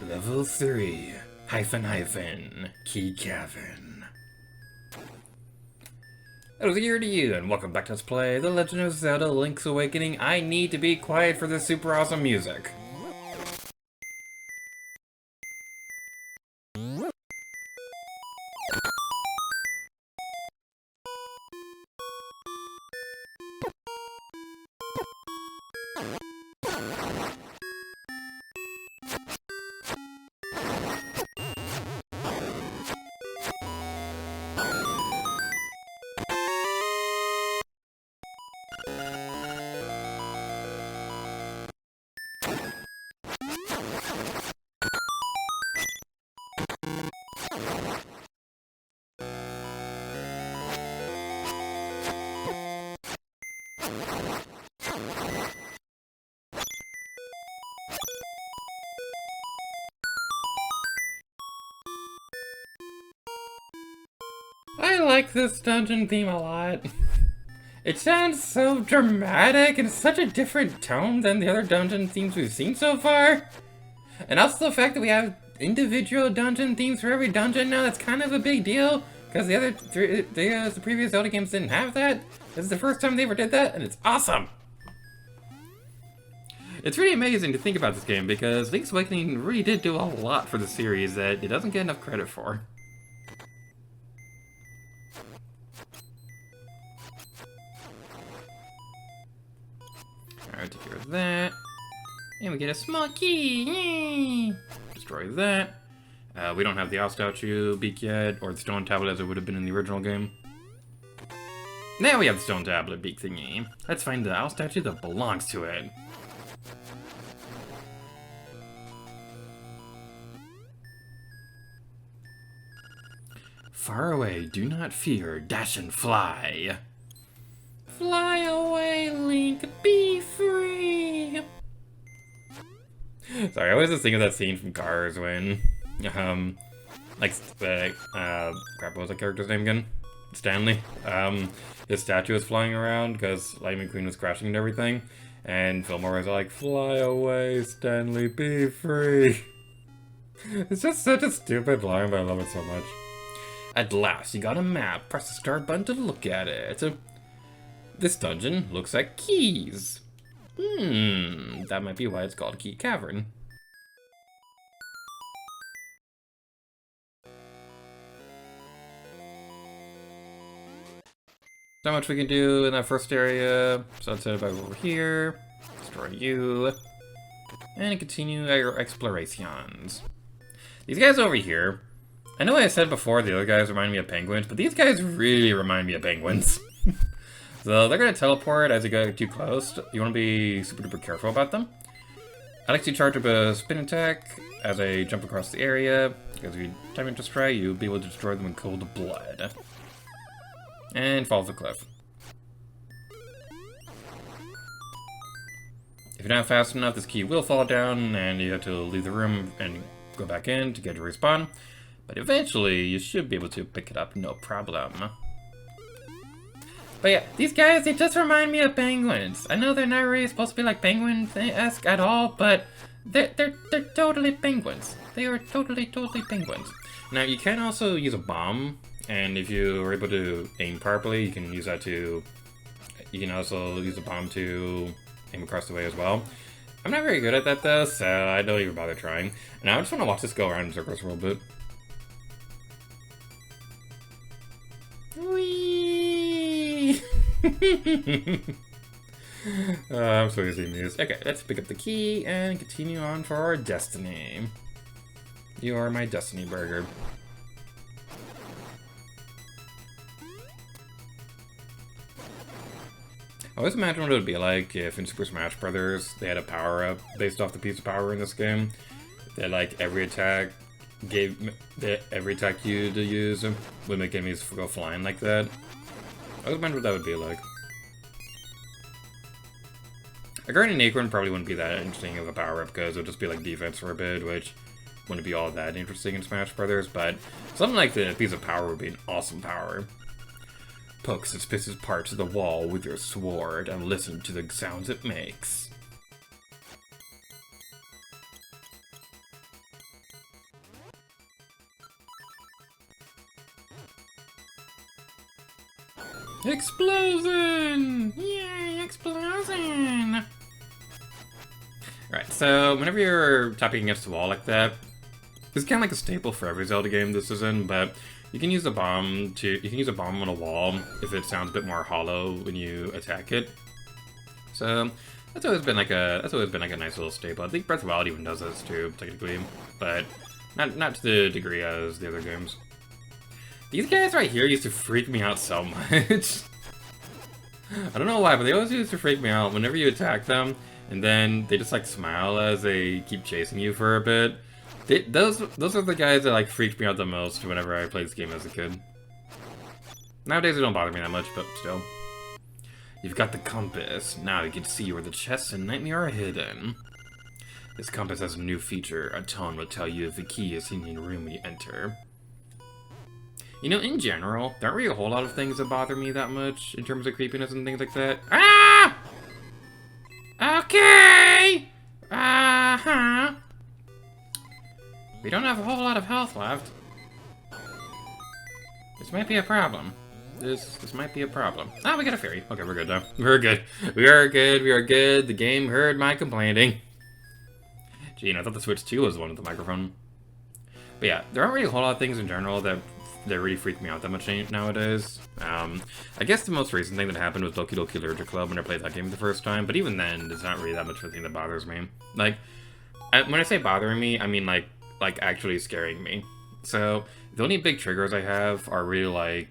Level 3, Key Cavern. Hello here to you, and welcome back to Let's Play The Legend of Zelda Link's Awakening. I need to be quiet for this super awesome music. I like this dungeon theme a lot. It sounds so dramatic and such a different tone than the other dungeon themes we've seen so far. And also the fact that we have individual dungeon themes for every dungeon now, that's kind of a big deal. Because the previous Zelda games didn't have that. This is the first time they ever did that, and it's awesome. It's really amazing to think about this game because Link's Awakening really did do a lot for the series that it doesn't get enough credit for. Alright, take care of that. And we get a small key! Yay! Destroy that. We don't have the owl statue beak yet, or the stone tablet as it would have been in the original game. Now we have the stone tablet beak thingy. Let's find the owl statue that belongs to it. Far away, do not fear, dash and fly. Fly away, Link, be free! Sorry, I always just think of that scene from Cars when, crap, what was that character's name again? Stanley. His statue was flying around because Lightning McQueen was crashing and everything, and Fillmore was like, fly away, Stanley, be free. It's just such a stupid line, but I love it so much. At last, you got a map. Press the start button to look at it. This dungeon looks like keys. That might be why it's called Key Cavern. Not much we can do in that first area, so let's head back over here, destroy you, and continue our explorations. These guys over here, I know I said before the other guys remind me of penguins, but these guys really remind me of penguins. So they're going to teleport as you go too close. You want to be super duper careful about them. I like to charge up a spin attack as I jump across the area, because if you time it to try, you'll be able to destroy them in cold blood. And fall off the cliff. If you're not fast enough, this key will fall down, and you have to leave the room and go back in to get to respawn. But eventually, you should be able to pick it up, no problem. But yeah, these guys, they just remind me of penguins. I know they're not really supposed to be like penguin-esque at all, but they're totally penguins. They are totally penguins. Now, you can also use a bomb, and if you are able to aim properly, you can use that to... You can also use a bomb to aim across the way as well. I'm not very good at that though, so I don't even bother trying. Now I just want to watch this go around in circles for a little bit. Whee! I'm so used to these. Okay, let's pick up the key and continue on for our destiny. You are my destiny burger. I always imagine what it would be like if in Super Smash Brothers they had a power-up based off the piece of power in this game. That like every attack you to use would make enemies go flying like that. I always imagine what that would be like. A Guardian Acorn probably wouldn't be that interesting of a power-up because it would just be like defense for a bit, which wouldn't be all that interesting in Smash Brothers, but something like the piece of power would be an awesome power. poke suspicious parts of the wall with your sword and listen to the sounds it makes. Explosion! Yay, explosion! Alright, so whenever you're tapping against the wall like that, it's kind of like a staple for every Zelda game this is in, but you can use a bomb on a wall if it sounds a bit more hollow when you attack it. So that's always been like a nice little staple. I think Breath of the Wild even does this too, technically, but not to the degree as the other games. These guys right here used to freak me out so much. I don't know why, but they always used to freak me out whenever you attack them, and then they just like smile as they keep chasing you for a bit. Those are the guys that like freaked me out the most whenever I played this game as a kid. Nowadays it don't bother me that much, but still. You've got the compass. Now you can see where the chests and Nightmare are hidden. This compass has a new feature. A tone will tell you if the key is in the room when you enter. You know, in general, there aren't really a whole lot of things that bother me that much in terms of creepiness and things like that. Ah! Okay! Uh-huh. We don't have a whole lot of health left. This might be a problem. This might be a problem. Ah, we got a fairy. Okay, we're good now. We're good. We are good. We are good. The game heard my complaining. Gee, I thought the Switch 2 was the one with the microphone. But yeah, there aren't really a whole lot of things in general that really freak me out that much nowadays. I guess the most recent thing that happened was Doki Doki Literature Club when I played that game the first time, but even then, it's not really that much of a thing that bothers me. Like, when I say bothering me, I mean like actually scaring me. So, the only big triggers I have are really like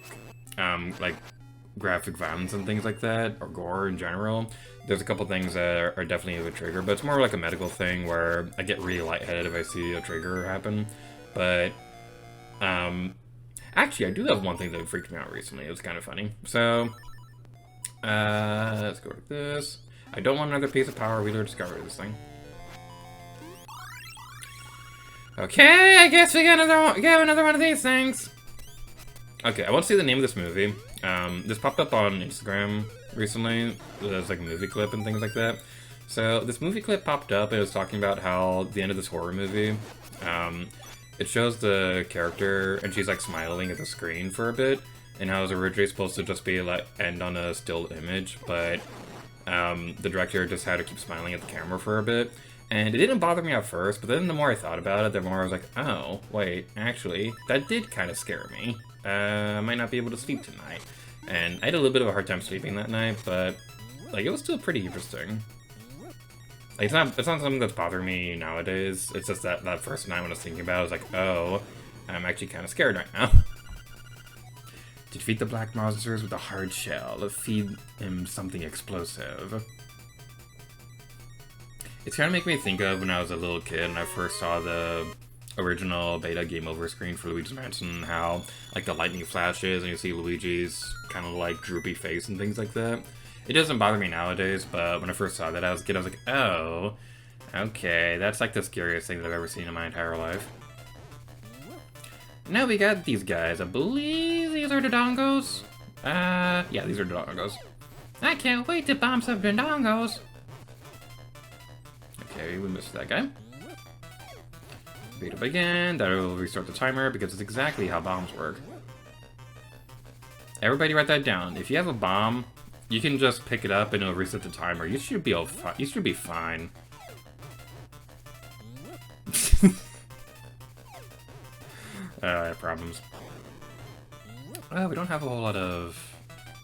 graphic violence and things like that, or gore in general. There's a couple things that are definitely a trigger, but it's more like a medical thing where I get really lightheaded if I see a trigger happen. But, actually, I do have one thing that freaked me out recently. It was kind of funny. So, let's go like this. I don't want another piece of Power Wheeler to discover this thing. Okay, I guess we got another one of these things. Okay, I want to see the name of this movie. This popped up on Instagram recently. There's like a movie clip and things like that. So this movie clip popped up and it was talking about how the end of this horror movie, it shows the character and she's like smiling at the screen for a bit, and how it was originally supposed to just be like end on a still image, but the director just had to keep smiling at the camera for a bit. And it didn't bother me at first, but then the more I thought about it, the more I was like, oh, wait, actually, that did kind of scare me. I might not be able to sleep tonight. And I had a little bit of a hard time sleeping that night, but, like, it was still pretty interesting. Like, it's not something that's bothering me nowadays. It's just that first night when I was thinking about it, I was like, oh, I'm actually kind of scared right now. Defeat the black monsters with a hard shell. Feed him something explosive. It's kind of making me think of when I was a little kid and I first saw the original beta game over screen for Luigi's Mansion, how like the lightning flashes and you see Luigi's kind of like droopy face and things like that. It doesn't bother me nowadays, but when I first saw that as a kid, I was like, oh, okay, that's like the scariest thing that I've ever seen in my entire life. Now we got these guys. I believe these are Dodongos. Yeah, these are Dodongos. I can't wait to bomb some Dodongos. Okay, we missed that guy. Beat up again. That will restart the timer because it's exactly how bombs work. Everybody write that down. If you have a bomb, you can just pick it up and it'll reset the timer. You should be fine. I have problems. Oh, we don't have a whole lot of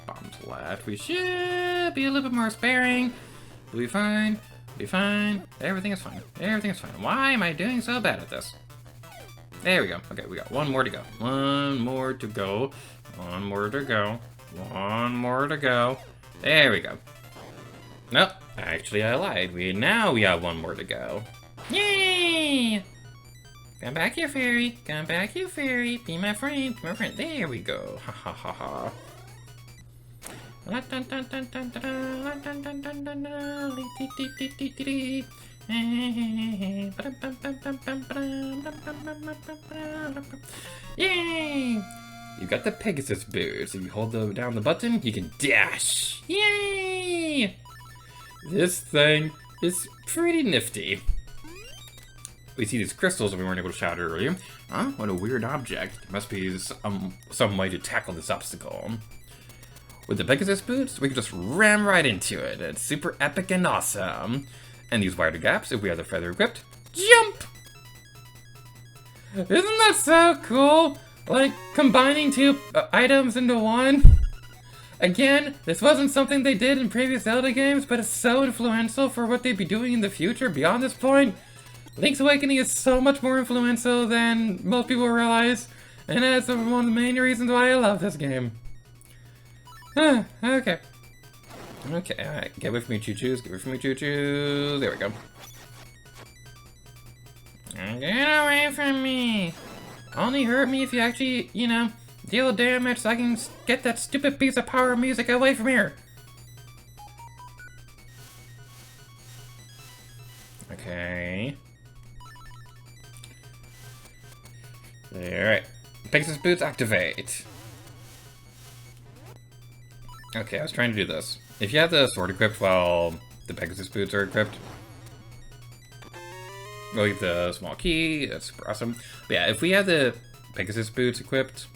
bombs left. We should be a little bit more sparing. We'll be fine. Be fine. Everything is fine. Everything is fine. Why am I doing so bad at this? There we go. Okay, we got one more to go. One more to go. One more to go. One more to go. There we go. Nope. Actually, I lied. Now we have one more to go. Yay! Come back here, fairy. Come back here, fairy. Be my friend. Be my friend. There we go. Ha ha ha ha. Yay! You got the Pegasus boots. If you hold down the button, you can dash. Yay! This thing is pretty nifty. We see these crystals that we weren't able to shout earlier. Huh? What a weird object. There must be some way to tackle this obstacle. With the Pegasus boots, we can just ram right into it. It's super epic and awesome. And these wider gaps, if we have the feather equipped, jump! Isn't that so cool? Like, combining two items into one? Again, this wasn't something they did in previous Zelda games, but it's so influential for what they'd be doing in the future beyond this point. Link's Awakening is so much more influential than most people realize, and that's one of the main reasons why I love this game. Okay. Okay, alright. Get with me, choo-choos. Get with me, choo-choos. There we go. Get away from me! Only hurt me if you actually, you know, deal damage so I can get that stupid piece of power music away from here. Okay. Alright. Pegasus boots activate. Okay, I was trying to do this. If you have the sword equipped while the Pegasus boots are equipped, we'll get the small key. That's super awesome. But yeah, if we have the Pegasus boots equipped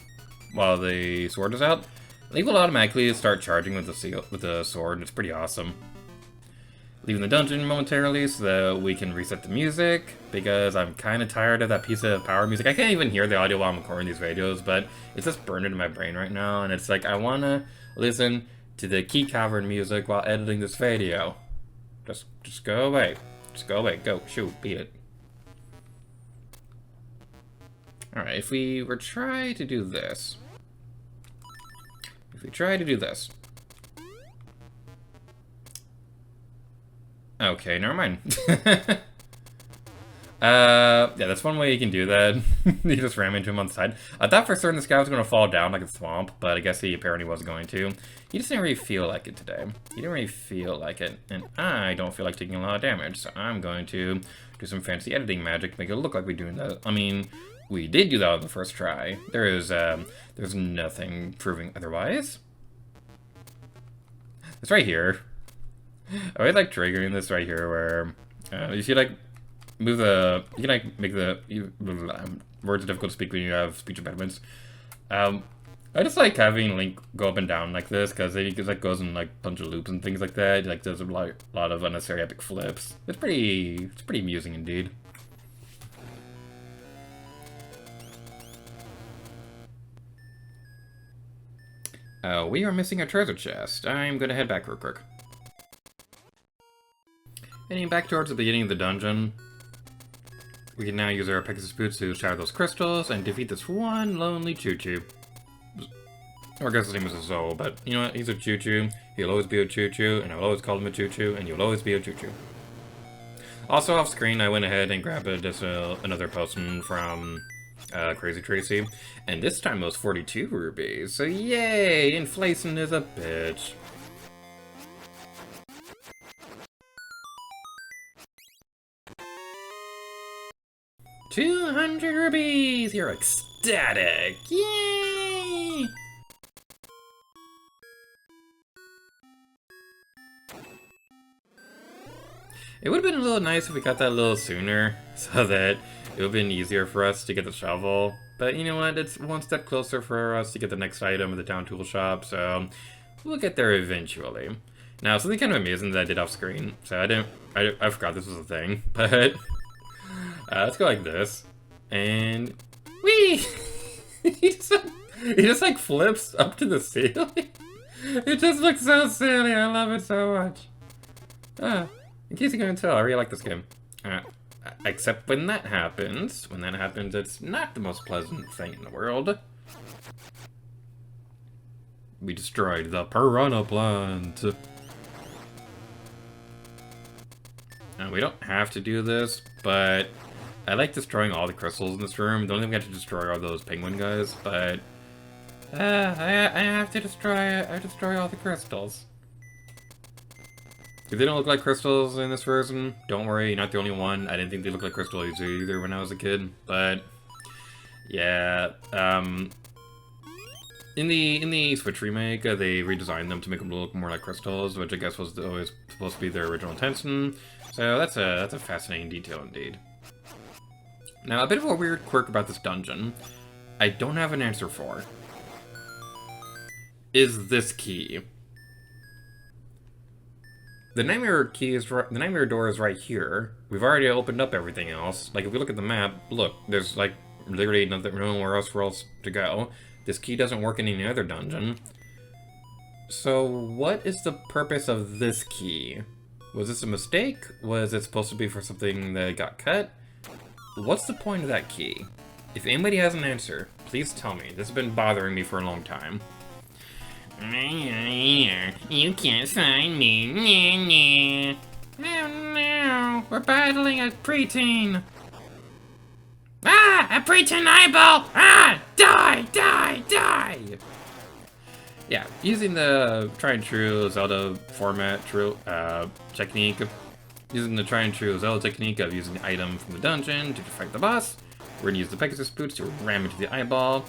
while the sword is out, Link will automatically start charging with the sword. It's pretty awesome. Leaving the dungeon momentarily so that we can reset the music, because I'm kind of tired of that piece of power music. I can't even hear the audio while I'm recording these videos, but it's just burned into my brain right now, and it's like I want to listen to the key Cavern music while editing this video. Just go away. Just go away. Go. Shoot. Beat it. Alright, if we were try to do this. If we try to do this. Okay, never mind. Yeah, that's one way you can do that. You just ram into him on the side. I thought for certain this guy was going to fall down like a swamp, but I guess he apparently wasn't going to. He just didn't really feel like it today. He didn't really feel like it, and I don't feel like taking a lot of damage, so I'm going to do some fancy editing magic to make it look like we're doing that. I mean, we did do that on the first try. There's nothing proving otherwise. It's right here. I always like triggering this right here where if you like move the, you can like make the, words are difficult to speak when you have speech impediments. I just like having Link go up and down like this because he just like goes in like a bunch of loops and things like that. He like does a lot of unnecessary epic flips. It's pretty amusing indeed. We are missing a treasure chest. I'm gonna head back real quick. Heading back towards the beginning of the dungeon, we can now use our Pegasus boots to shatter those crystals and defeat this one lonely choo-choo. Or I guess his name is a Zoe, but you know what? He's a choo-choo. He'll always be a choo-choo, and I will always call him a choo-choo, and you'll always be a choo-choo. Also off screen, I went ahead and grabbed another potion from Crazy Tracy, and this time it was 42 rubies. So yay! Inflation is a bitch. 200 rubies! You're ecstatic! Yay! It would have been a little nice if we got that a little sooner, so that it would have been easier for us to get the shovel. But you know what? It's one step closer for us to get the next item in the town tool shop, so we'll get there eventually. Now, something kind of amazing that I did off screen, so I forgot this was a thing, but let's go like this, and whee! he just like flips up to the ceiling. It just looks so silly. I love it so much. In case you couldn't tell, I really like this game. Except when that happens. When that happens, it's not the most pleasant thing in the world. We destroyed the piranha plant. Now, we don't have to do this, but I like destroying all the crystals in this room. Don't even get to destroy all those penguin guys, but I have to destroy all the crystals. If they don't look like crystals in this version, don't worry, you're not the only one. I didn't think they looked like crystals either when I was a kid, but yeah, In the Switch remake, they redesigned them to make them look more like crystals, which I guess was always supposed to be their original intention. So that's a fascinating detail indeed. Now, a bit of a weird quirk about this dungeon, I don't have an answer for, is this key. The Nightmare key is the Nightmare door is right here. We've already opened up everything else. Like if we look at the map, look, there's like literally nowhere else for us to go. This key doesn't work in any other dungeon. So what is the purpose of this key? Was this a mistake? Was it supposed to be for something that got cut? What's the point of that key? If anybody has an answer, please tell me. This has been bothering me for a long time. You can't find me. Oh no, we're battling a preteen. Ah, a preteen eyeball! Ah, die! Yeah, using the tried and true Zelda format technique, using the tried and true Zelda technique of using the item from the dungeon to fight the boss, we're gonna use the Pegasus boots to ram into the eyeball.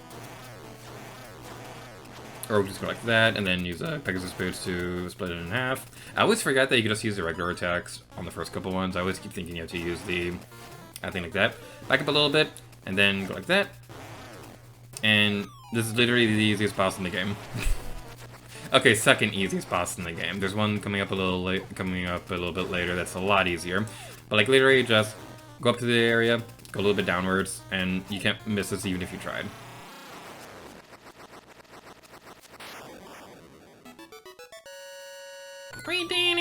Or we just go like that, and then use the Pegasus boots to split it in half. I always forget that you can just use the regular attacks on the first couple ones. I always keep thinking you have to use the thing like that. Back up a little bit, and then go like that. And this is literally the easiest boss in the game. Okay, second easiest boss in the game. There's one coming up a little bit later that's a lot easier. But like literally just go up to the area, go a little bit downwards, and you can't miss this even if you tried. We did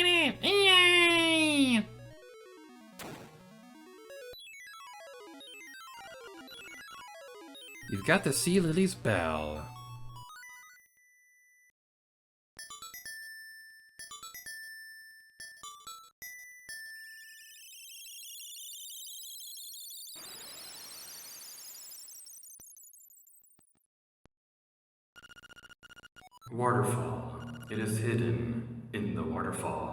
it! Yay! You've got the Sea Lily's bell. Waterfall. It is hidden in the waterfall.